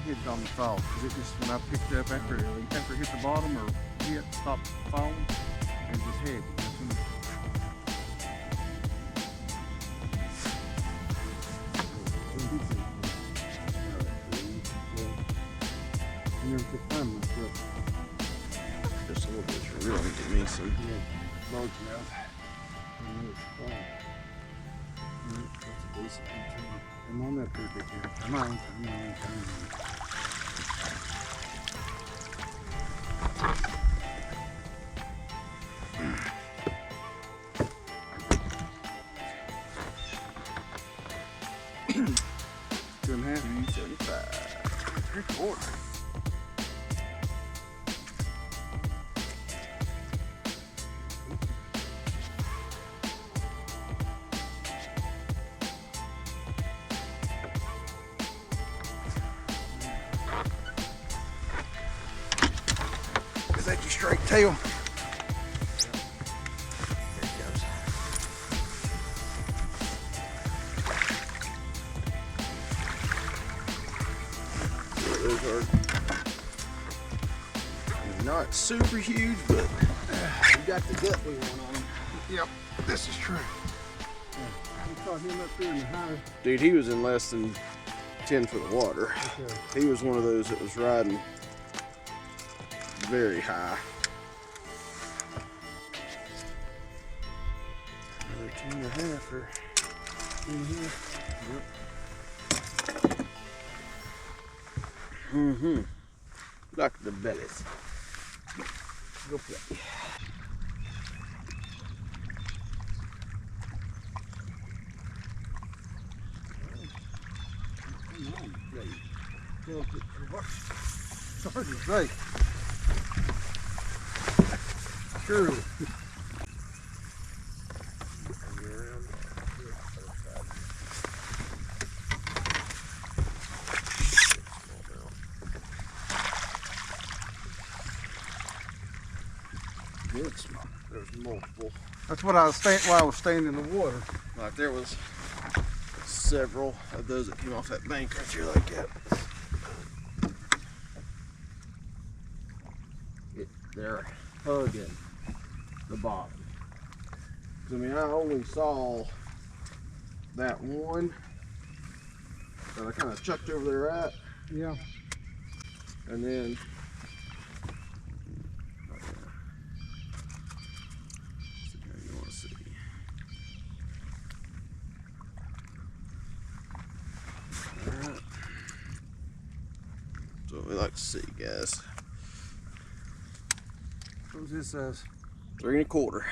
hit it on the fall because it just, when I picked it up after it hit the bottom or stopped falling, it was just heavy. Just a little bit for real, give me some Largemouth. That's a decent one too. Come on up here, big guy. Come on. Two and a half. 275. 3/4. Is that your straight tail? There it goes. Those are not super huge, but we got the gut we want on them. Yep, this is true. You caught him up there in the high. Dude, he was in less than 10 foot of water. Okay. He was one of those that was riding very high. Another 2.5 or 2.5. Yep. Like the bellies. Go play. Hard to say. Sure. Good small. There's multiple. That's what I was while I was standing in the water. Like there was several of those that came off that bank right there like that. They're hugging the bottom. I mean, I only saw that one that I kind of chucked over there at, Yeah. and then you want to see. All right. That's what we like to see, guys. What was this size? 3 1/4.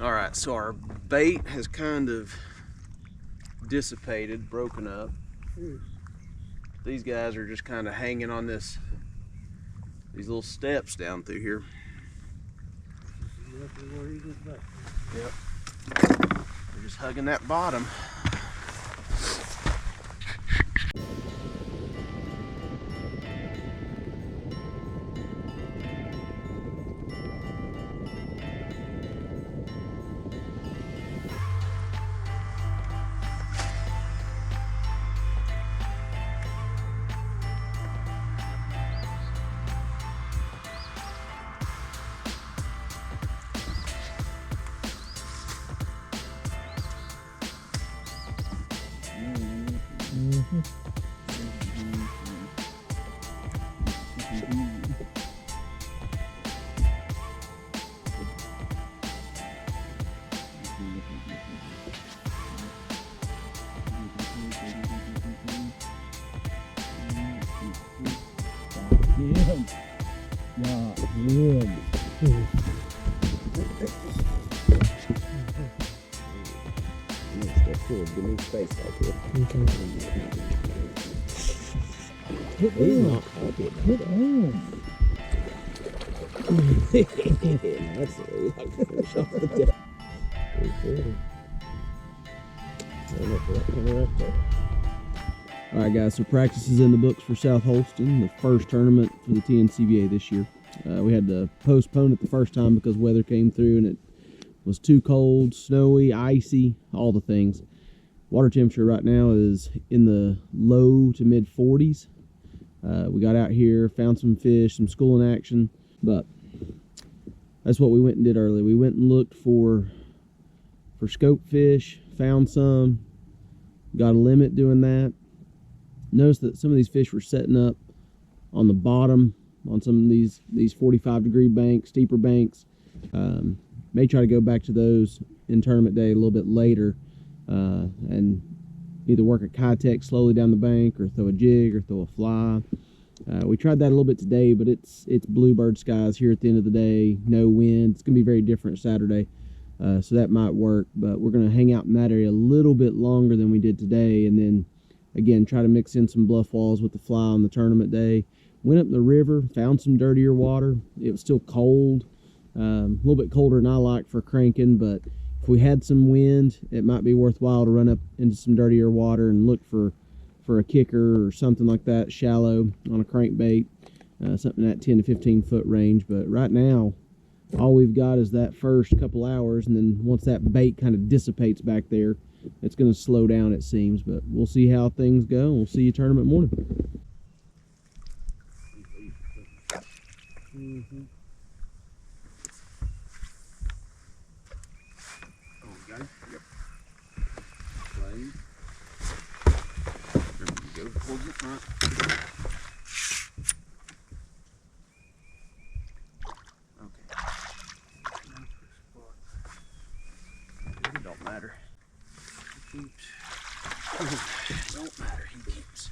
All right, so our bait has kind of dissipated, broken up. These guys are just kind of hanging on these little steps down through here. Yep. They're just hugging that bottom. Give me space back here. Okay. He's not happy. Get on. That's it. We like to finish off the day. Alright guys, so practice is in the books for South Holston, the first tournament for the TNCBA this year. We had to postpone it the first time because weather came through and it was too cold, snowy, icy, all the things. Water temperature right now is in the low to mid 40s. We got out here, found some fish, some schooling action, but that's what we went and did early. We went and looked for scope fish, found some, got a limit doing that. Noticed that some of these fish were setting up on the bottom on some of these 45-degree banks, steeper banks. May try to go back to those in tournament day a little bit later, and either work a Keitech slowly down the bank or throw a jig or throw a fly. We tried that a little bit today, but it's bluebird skies here at the end of the day, no wind. It's gonna be very different Saturday, so that might work, but we're gonna hang out in that area a little bit longer than we did today, and then again try to mix in some bluff walls with the fly on the tournament day. Went up the river, found some dirtier water. It was still cold, a little bit colder than I like for cranking, but if we had some wind, it might be worthwhile to run up into some dirtier water and look for a kicker or something like that, shallow on a crankbait, something in that 10 to 15 foot range. But right now, all we've got is that first couple hours, and then once that bait kind of dissipates back there, it's going to slow down, it seems. But we'll see how things go, and we'll see you tournament morning. Mm-hmm. Oh, we got him? Yep. Play. There we go, towards the front. Okay. It don't matter. He keeps. Don't matter, he keeps.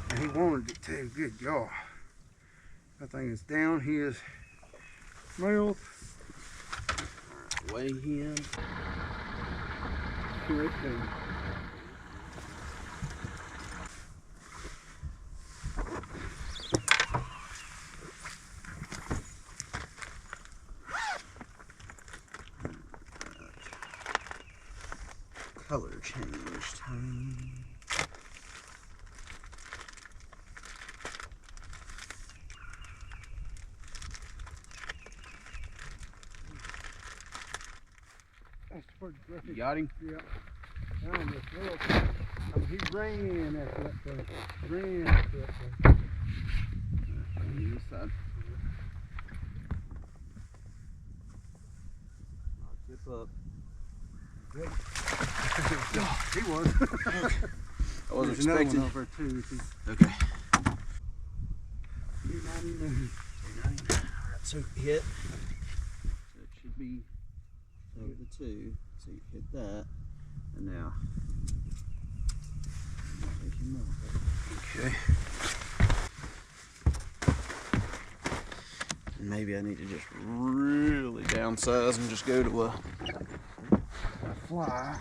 And he wanted it too, good God. That thing is down his mouth. Weigh him. Right there. Color changed. That's pretty good. You got him? Yeah. Down this little thing. I mean, he ran after that thing. Ran after that thing. On this side. I'll zip up. Great. He was. I wasn't There's another expecting. one over there too. Okay. 299. 299. Alright, so hit. So it should be over the 2. So you hit that. And now take him up. Okay. And maybe I need to just really downsize and just go to a fly.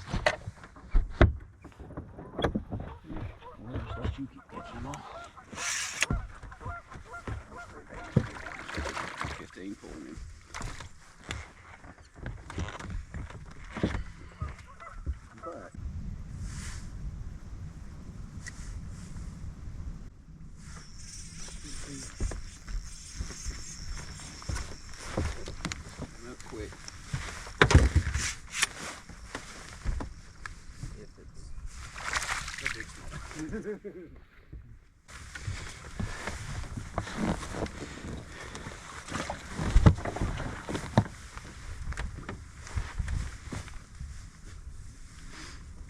Well, just let you keep catching them all. 15 for me. But real quick. If it's a big small.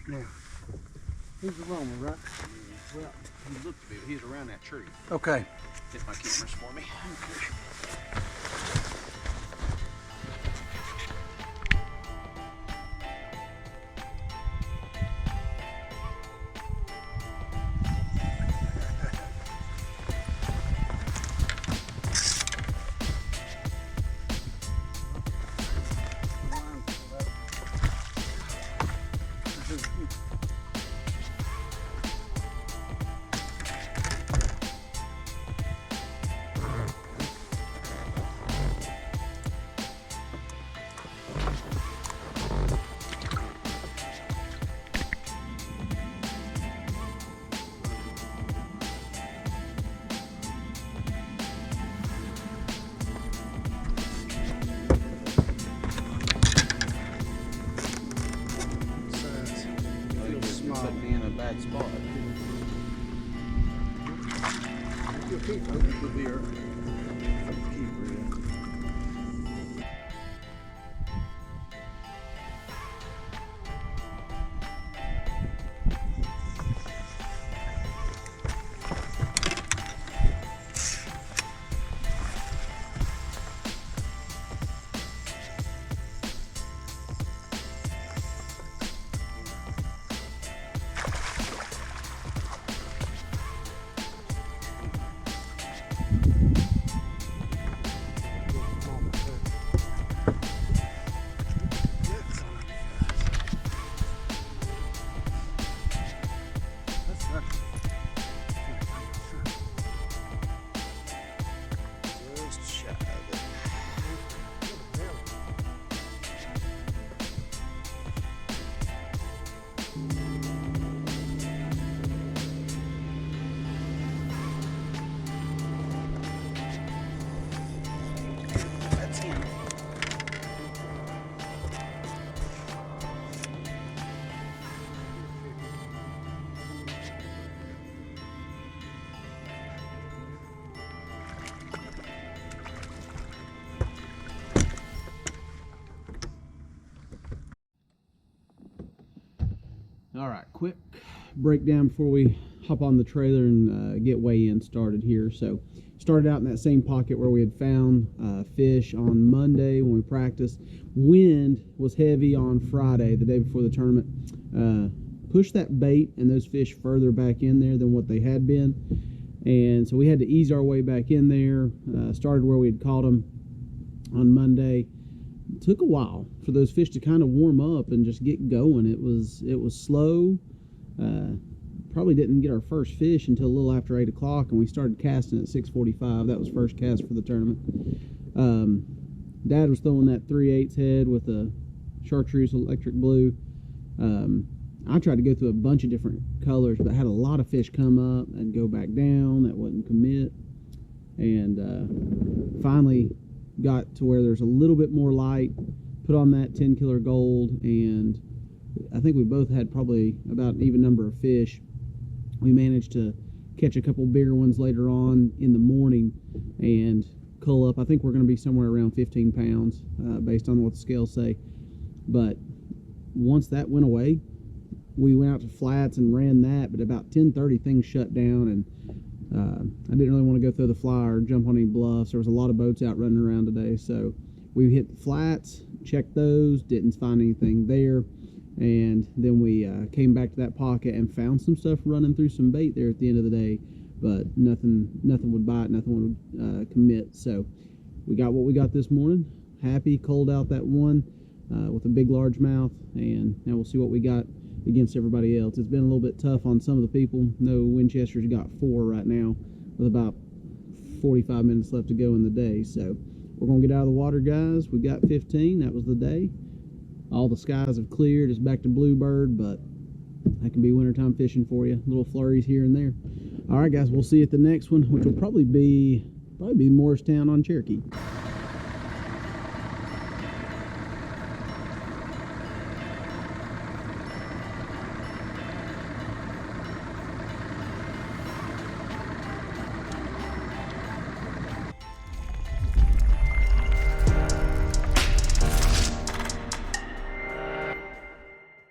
Now, he's a roamer, right? Well, he looked to be, he's around that tree. Okay. Hit my cameras for me. small. put me in a bad spot. You'll keep it. It'll be our keeper, yeah. All right, quick breakdown before we hop on the trailer and get weigh-in started here. So started out in that same pocket where we had found fish on Monday when we practiced. Wind was heavy on Friday, the day before the tournament. Pushed that bait and those fish further back in there than what they had been. And so we had to ease our way back in there. Started where we had caught them on Monday. It took a while for those fish to kind of warm up and just get going. It was slow. Probably didn't get our first fish until a little after 8 o'clock, and we started casting at 6:45. That was first cast for the tournament. Dad was throwing that 3/8 head with a chartreuse electric blue. I tried to go through a bunch of different colors, but had a lot of fish come up and go back down that wouldn't commit. And finally got to where there's a little bit more light, put on that 10 killer gold, and I think we both had probably about an even number of fish. We managed to catch a couple bigger ones later on in the morning and cull up. I think we're going to be somewhere around 15 pounds based on what the scales say. But once that went away, we went out to flats and ran that, but about 10:30 things shut down, and I didn't really want to go through the fly or jump on any bluffs. There was a lot of boats out running around today, so we hit the flats, checked those, didn't find anything there, and then we came back to that pocket and found some stuff running through some bait there at the end of the day, but nothing would bite, nothing would commit. So we got what we got this morning. Happy, culled out that one with a big largemouth, and now we'll see what we got against everybody else. It's been a little bit tough on some of the people. No, Winchester's got 4 right now with about 45 minutes left to go in the day. So we're going to get out of the water, guys. We got 15. That was the day. All the skies have cleared. It's back to bluebird, but that can be wintertime fishing for you. Little flurries here and there. All right, guys, we'll see you at the next one, which will probably be Morristown on Cherokee.